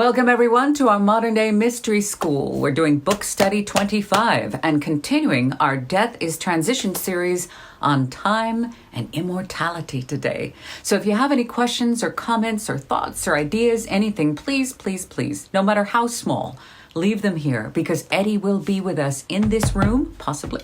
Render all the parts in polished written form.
Welcome everyone to our Modern Day Mystery School. We're doing Book Study 25 and continuing our Death is Transition series on time and immortality today. So if you have any questions or comments or thoughts or ideas, anything, please, no matter how small, leave them here because Eddie will be with us in this room, possibly,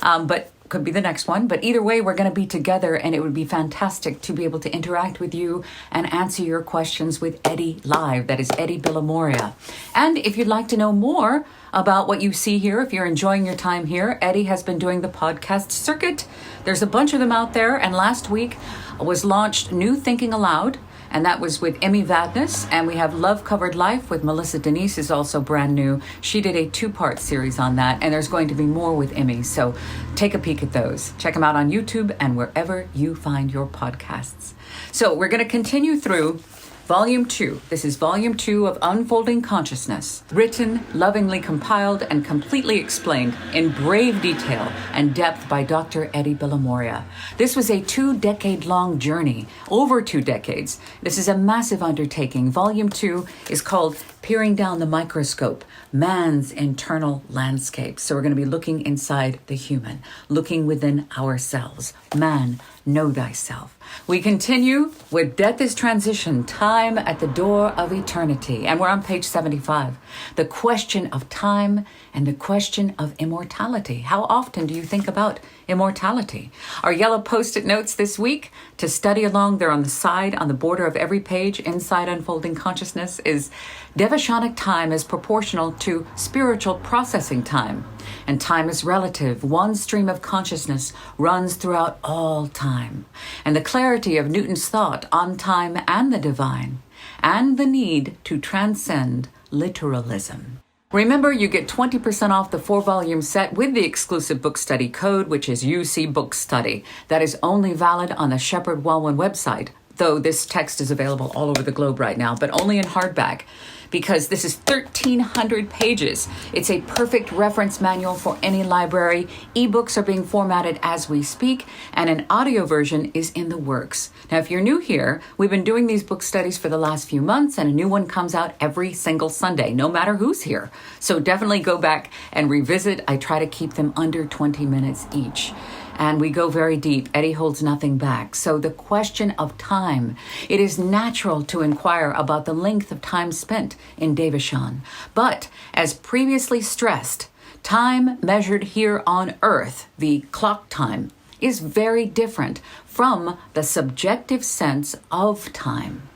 but could be the next one. But either way, we're going to be together and it would be fantastic to be able to interact with you and answer your questions with Eddie live. That is Eddie Villamoria. And if you'd like to know more about what you see here, if you're enjoying your time here, Eddie has been doing the podcast circuit. There's a bunch of them out there. And last week was launched New Thinking Aloud. And that was with Emmy Vadnais. And we have Love Covered Life with Melissa Denise is also brand new. She did a 2-part series on that. And there's going to be more with Emmy. So take a peek at those. Check them out on YouTube and wherever you find your podcasts. So we're going to continue through Volume 2. This is Volume 2 of Unfolding Consciousness, written, lovingly compiled, and completely explained in brave detail and depth by Dr. Eddie Villamoria. This was a 2-decade-long journey, over 2 decades. This is a massive undertaking. Volume 2 is called Peering Down the Microscope, Man's Internal Landscape. So we're going to be looking inside the human, looking within ourselves. Man, know thyself. We continue with Death is Transition, Time at the Door of Eternity. And we're on page 75. The question of time and the question of immortality. How often do you think about immortality? Our yellow Post-it notes this week to study along, they're on the side, on the border of every page, inside Unfolding Consciousness, is Devashanic time is proportional to spiritual processing time. And time is relative. One stream of consciousness runs throughout all time. And the clarity of Newton's thought on time and the divine, and the need to transcend literalism. Remember, you get 20% off the 4-volume set with the exclusive book study code, which is UC Book Study. That is only valid on the Shepard Walwyn website, though this text is available all over the globe right now, but only in hardback, because this is 1,300 pages. It's a perfect reference manual for any library. Ebooks are being formatted as we speak, and an audio version is in the works. Now, if you're new here, we've been doing these book studies for the last few months, and a new one comes out every single Sunday, no matter who's here. So definitely go back and revisit. I try to keep them under 20 minutes each. And we go very deep. Eddie holds nothing back. So the question of time, it is natural to inquire about the length of time spent in Devashan. But as previously stressed, time measured here on Earth, the clock time, is very different from the subjective sense of time.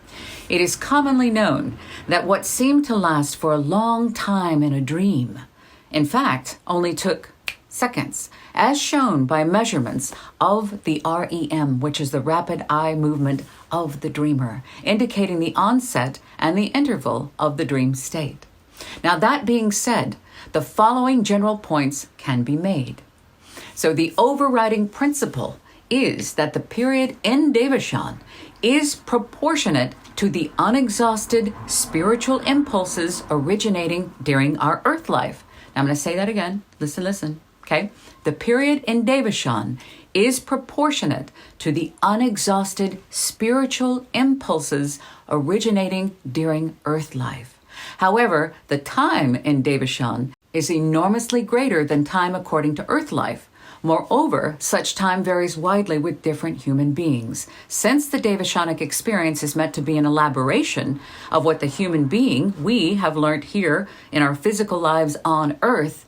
It is commonly known that what seemed to last for a long time in a dream, in fact, only took seconds, as shown by measurements of the REM, which is the rapid eye movement of the dreamer, indicating the onset and the interval of the dream state. Now, that being said, the following general points can be made. So the overriding principle is that the period in Devashan is proportionate to the unexhausted spiritual impulses originating during our earth life. Now, I'm going to say that again. Listen. Okay, the period in Devashan is proportionate to the unexhausted spiritual impulses originating during earth life. However, the time in Devashan is enormously greater than time according to earth life. Moreover, such time varies widely with different human beings. Since the Devashanic experience is meant to be an elaboration of what the human being, we have learned here in our physical lives on earth,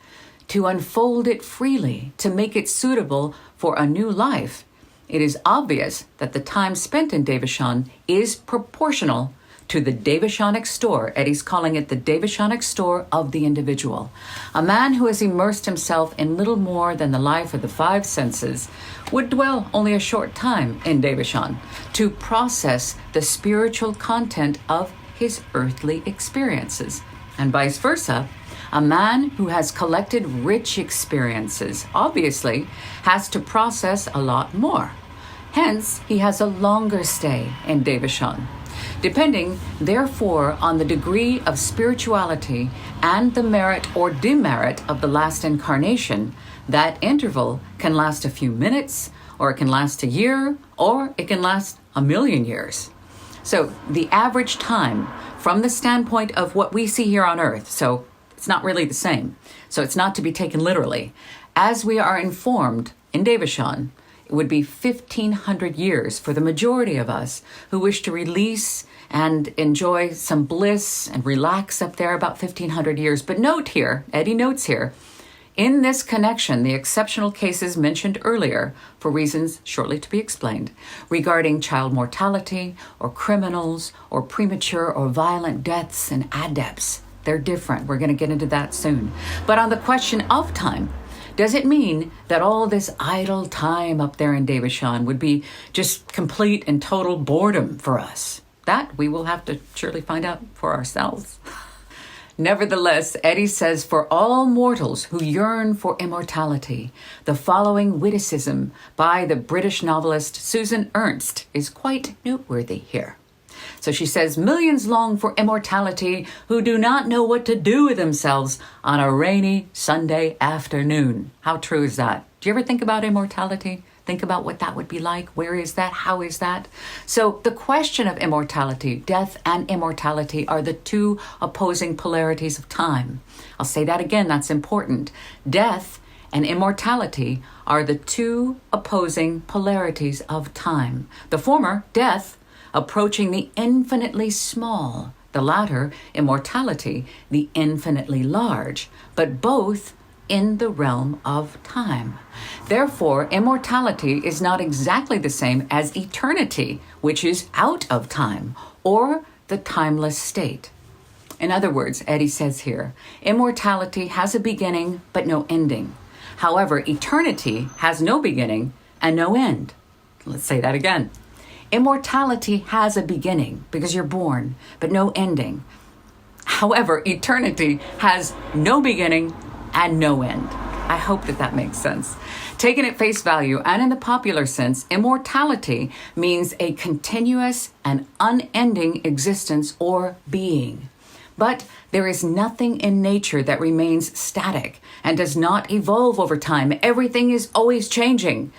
to unfold it freely, to make it suitable for a new life, it is obvious that the time spent in Devashan is proportional to the Devashanic store. Eddie's calling it the Devashanic store of the individual. A man who has immersed himself in little more than the life of the 5 senses would dwell only a short time in Devashan to process the spiritual content of his earthly experiences. And vice versa, a man who has collected rich experiences, obviously, has to process a lot more. Hence, he has a longer stay in Devashan. Depending, therefore, on the degree of spirituality and the merit or demerit of the last incarnation, that interval can last a few minutes, or it can last a year, or it can last 1,000,000 years. So the average time from the standpoint of what we see here on Earth. So it's not really the same. So it's not to be taken literally. As we are informed in Devachan, it would be 1,500 years for the majority of us who wish to release and enjoy some bliss and relax up there, about 1,500 years. But note here, Eddie notes here, in this connection, the exceptional cases mentioned earlier, for reasons shortly to be explained, regarding child mortality or criminals or premature or violent deaths and adepts, they're different. We're going to get into that soon. But on the question of time, does it mean that all this idle time up there in Devachan would be just complete and total boredom for us? That we will have to surely find out for ourselves. Nevertheless, Eddie says, for all mortals who yearn for immortality, the following witticism by the British novelist Susan Ernst is quite noteworthy here. So she says, millions long for immortality who do not know what to do with themselves on a rainy Sunday afternoon. How true is that? Do you ever think about immortality? Think about what that would be like. Where is that? How is that? So the question of immortality, death and immortality are the two opposing polarities of time. I'll say that again, that's important. Death and immortality are the two opposing polarities of time. The former, death, approaching the infinitely small. The latter, immortality, the infinitely large. But both in the realm of time. Therefore, immortality is not exactly the same as eternity, which is out of time, or the timeless state. In other words, Eddie says here, immortality has a beginning but no ending. However, eternity has no beginning and no end. Let's say that again. Immortality has a beginning because you're born, but no ending. However, eternity has no beginning and no end. I hope that makes sense. Taken at face value and in the popular sense, immortality means a continuous and unending existence or being. But there is nothing in nature that remains static and does not evolve over time. Everything is always changing.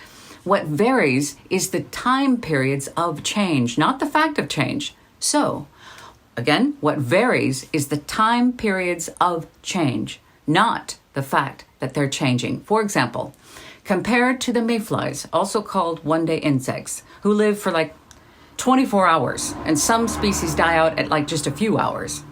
What varies is the time periods of change, not the fact of change. So, again, what varies is the time periods of change, not the fact that they're changing. For example, compared to the mayflies, also called one-day insects, who live for like 24 hours, and some species die out at like just a few hours.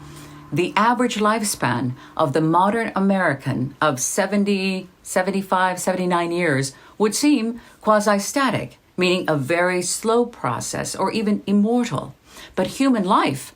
The average lifespan of the modern American of 70, 75, 79 years would seem quasi-static, meaning a very slow process or even immortal. But human life,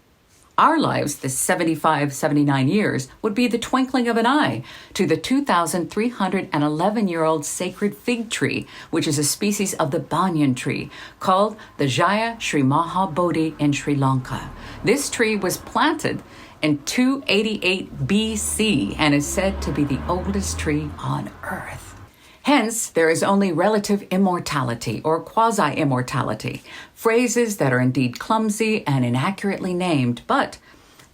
our lives, the 75, 79 years, would be the twinkling of an eye to the 2,311-year-old sacred fig tree, which is a species of the banyan tree, called the Jaya Sri Maha Bodhi in Sri Lanka. This tree was planted in 288 BC and is said to be the oldest tree on Earth. Hence, there is only relative immortality or quasi-immortality, phrases that are indeed clumsy and inaccurately named, but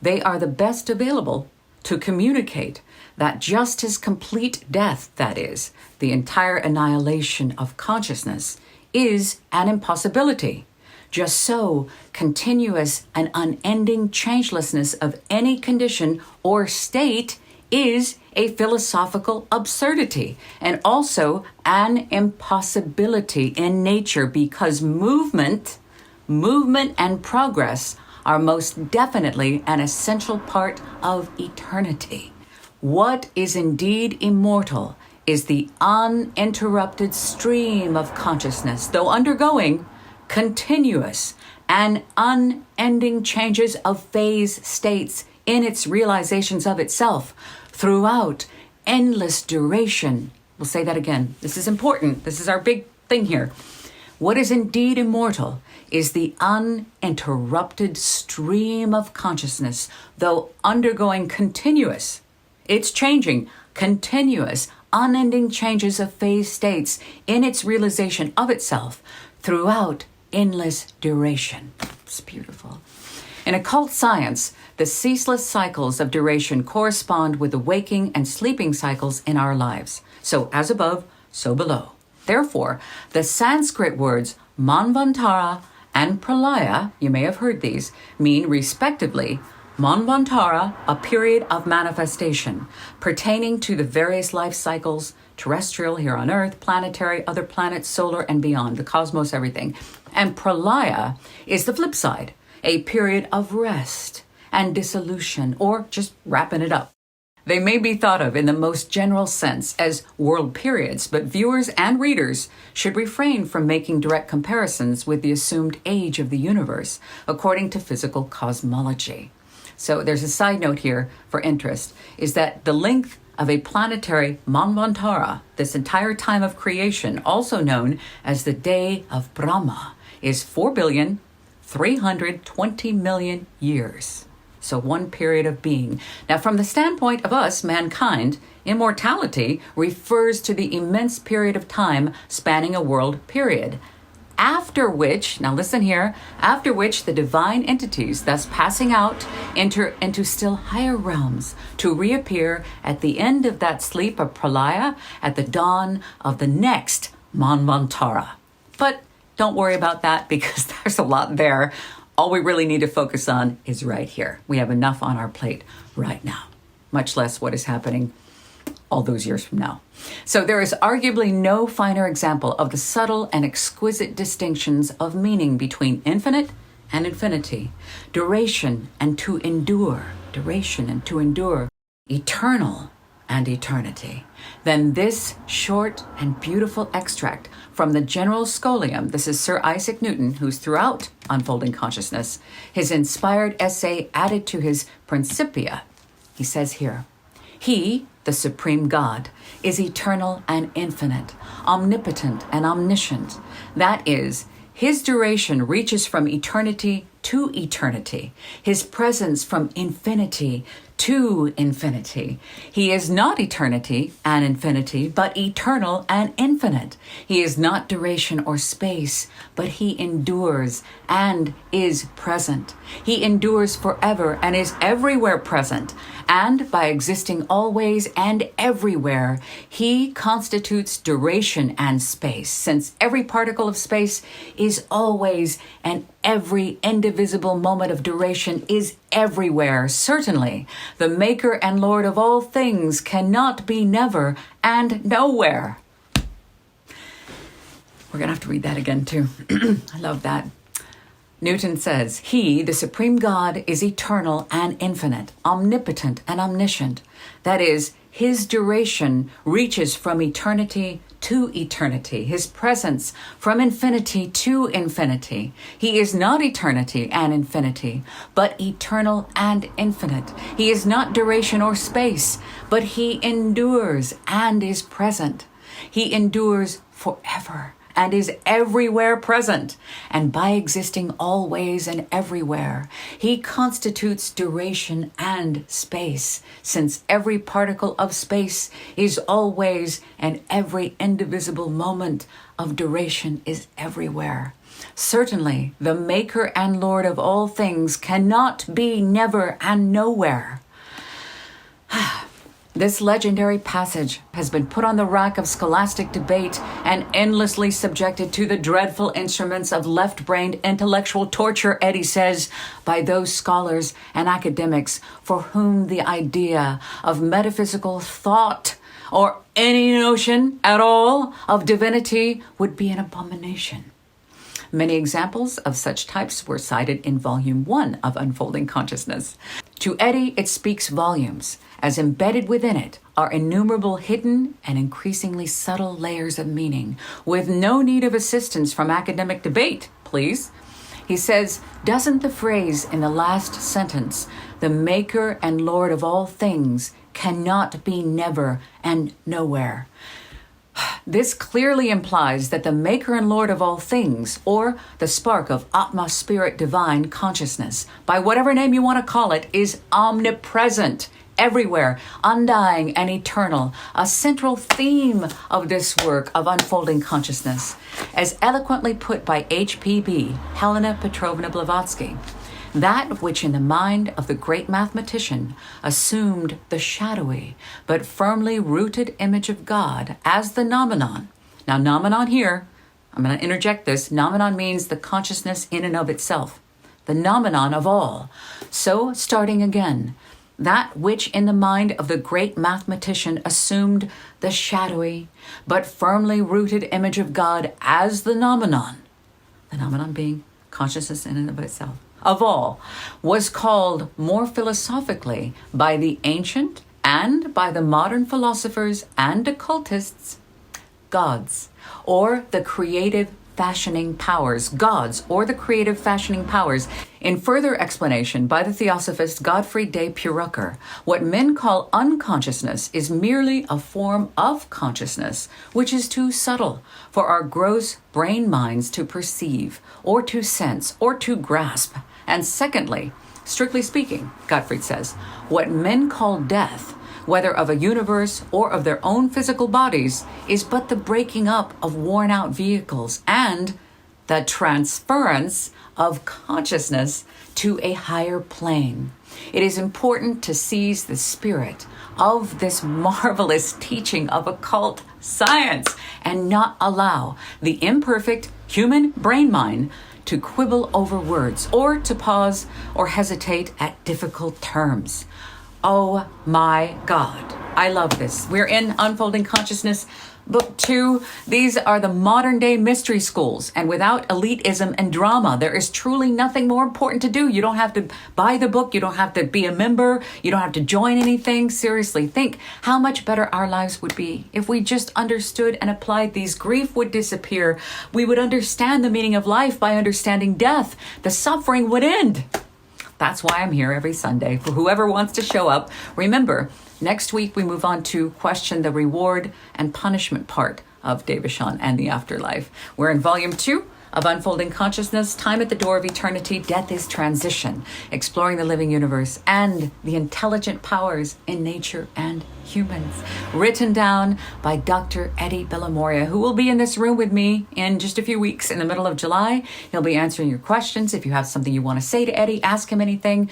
they are the best available to communicate that just as complete death, that is, the entire annihilation of consciousness, is an impossibility. Just so, continuous and unending changelessness of any condition or state is a philosophical absurdity and also an impossibility in nature, because movement and progress are most definitely an essential part of eternity. What is indeed immortal is the uninterrupted stream of consciousness, though undergoing continuous and unending changes of phase states in its realizations of itself throughout endless duration. We'll say that again. This is important. This is our big thing here. What is indeed immortal is the uninterrupted stream of consciousness, though undergoing continuous, it's changing, continuous, unending changes of phase states in its realization of itself throughout endless duration. It's beautiful. In occult science, the ceaseless cycles of duration correspond with the waking and sleeping cycles in our lives. So as above, so below. Therefore, the Sanskrit words Manvantara and Pralaya, you may have heard these, mean respectively Manvantara, a period of manifestation pertaining to the various life cycles, terrestrial here on Earth, planetary, other planets, solar, and beyond, the cosmos, everything. And Pralaya is the flip side, a period of rest and dissolution, or just wrapping it up. They may be thought of in the most general sense as world periods, but viewers and readers should refrain from making direct comparisons with the assumed age of the universe, according to physical cosmology. So there's a side note here for interest, is that the length of a planetary Manvantara, this entire time of creation, also known as the day of Brahma, is 4,320,000,000 years. So one period of being. Now, from the standpoint of us, mankind, immortality refers to the immense period of time spanning a world period. After which, now listen here, after which the divine entities, thus passing out, enter into still higher realms to reappear at the end of that sleep of Pralaya at the dawn of the next Manvantara. But don't worry about that because there's a lot there. All we really need to focus on is right here. We have enough on our plate right now, much less what is happening all those years from now. So there is arguably no finer example of the subtle and exquisite distinctions of meaning between infinite and infinity, duration and to endure, eternal and eternity, than this short and beautiful extract from the General Scholium. This is Sir Isaac Newton, who's throughout Unfolding Consciousness, his inspired essay added to his Principia. He says here, He, the Supreme God, is eternal and infinite, omnipotent and omniscient. That is, his duration reaches from eternity to eternity, his presence from infinity to infinity. He is not eternity and infinity, but eternal and infinite. He is not duration or space, but he endures and is present. He endures forever and is everywhere present. And by existing always and everywhere, he constitutes duration and space, since every particle of space is always, and every indivisible moment of duration is everywhere. Certainly, the Maker and Lord of all things cannot be never and nowhere. We're going to have to read that again, too. I love that. Newton says, He, the Supreme God, is eternal and infinite, omnipotent and omniscient. That is, his duration reaches from eternity to eternity, his presence from infinity to infinity. He is not eternity and infinity, but eternal and infinite. He is not duration or space, but he endures and is present. He endures forever and is everywhere present, and by existing always and everywhere, he constitutes duration and space, since every particle of space is always, and every indivisible moment of duration is everywhere. Certainly, the Maker and Lord of all things cannot be never and nowhere. This legendary passage has been put on the rack of scholastic debate and endlessly subjected to the dreadful instruments of left-brained intellectual torture, Eddie says, by those scholars and academics for whom the idea of metaphysical thought or any notion at all of divinity would be an abomination. Many examples of such types were cited in Volume 1 of Unfolding Consciousness. To Eddie, it speaks volumes, as embedded within it are innumerable hidden and increasingly subtle layers of meaning, with no need of assistance from academic debate, please. He says, doesn't the phrase in the last sentence, the Maker and Lord of all things, cannot be never and nowhere? This clearly implies that the Maker and Lord of all things, or the spark of Atma, Spirit, Divine Consciousness, by whatever name you want to call it, is omnipresent, everywhere, undying and eternal, a central theme of this work of Unfolding Consciousness, as eloquently put by H.P.B. Helena Petrovna Blavatsky. That which in the mind of the great mathematician assumed the shadowy but firmly rooted image of God as the nomenon. Now, nomenon here, I'm going to interject this, nomenon means the consciousness in and of itself. the nomenon of all. So, starting again, that which in the mind of the great mathematician assumed the shadowy but firmly rooted image of God as the nomenon being consciousness in and of itself, of all, was called more philosophically by the ancient and by the modern philosophers and occultists gods, or the creative fashioning powers, gods, or the creative fashioning powers. In further explanation by the Theosophist Gottfried de Purucker, what men call unconsciousness is merely a form of consciousness, which is too subtle for our gross brain minds to perceive, or to sense, or to grasp. And secondly, strictly speaking, Gottfried says, what men call death, whether of a universe or of their own physical bodies, is but the breaking up of worn-out vehicles and the transference of consciousness to a higher plane. It is important to seize the spirit of this marvelous teaching of occult science and not allow the imperfect human brain mind to quibble over words or to pause or hesitate at difficult terms. Oh my God, I love this. We're in Unfolding Consciousness, Book 2. These are the modern day mystery schools. And without elitism and drama, there is truly nothing more important to do. You don't have to buy the book. You don't have to be a member. You don't have to join anything. Seriously, think how much better our lives would be if we just understood and applied these. Grief would disappear. We would understand the meaning of life by understanding death. The suffering would end. That's why I'm here every Sunday for whoever wants to show up. Remember, next week we move on to question the reward and punishment part of Devachan and the afterlife. We're in volume 2 of Unfolding Consciousness, Time at the Door of Eternity, Death is Transition, exploring the living universe and the intelligent powers in nature and humans. Written down by Dr. Eddie Bellamoria, who will be in this room with me in just a few weeks in the middle of July. He'll be answering your questions. If you have something you want to say to Eddie, ask him anything.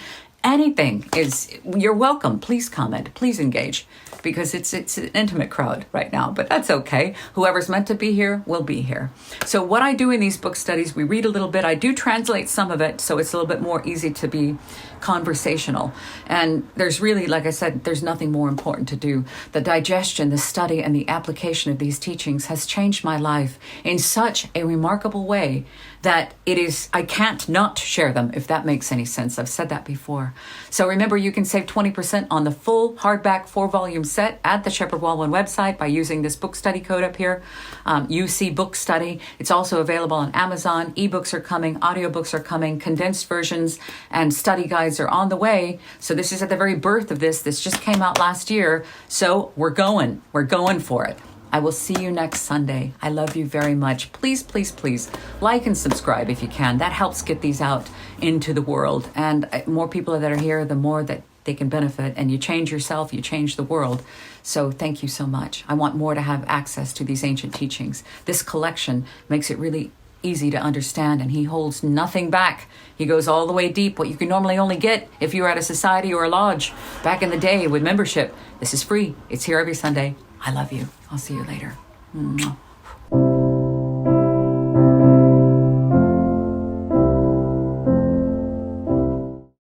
You're welcome. Please comment, please engage, because it's an intimate crowd right now, but that's okay. Whoever's meant to be here will be here. So what I do in these book studies, we read a little bit. I do translate some of it, so it's a little bit more easy to be conversational. And there's really, like I said, there's nothing more important to do. The digestion, the study, and the application of these teachings has changed my life in such a remarkable way that I can't not share them, if that makes any sense. I've said that before. So remember, you can save 20% on the full hardback 4-volume set at the Shepherd Walwyn website by using this book study code up here, UC Book Study. It's also available on Amazon. Ebooks are coming, audiobooks are coming, condensed versions and study guides are on the way. So this is at the very birth of this. This just came out last year. So we're going for it. I will see you next Sunday. I love you very much. Please, please, please like and subscribe if you can. That helps get these out into the world. And more people that are here, the more that they can benefit. And you change yourself, you change the world. So thank you so much. I want more to have access to these ancient teachings. This collection makes it really easy to understand, and he holds nothing back. He goes all the way deep, what you can normally only get if you were at a society or a lodge back in the day with membership. This is free. It's here every Sunday. I love you. I'll see you later. Mwah.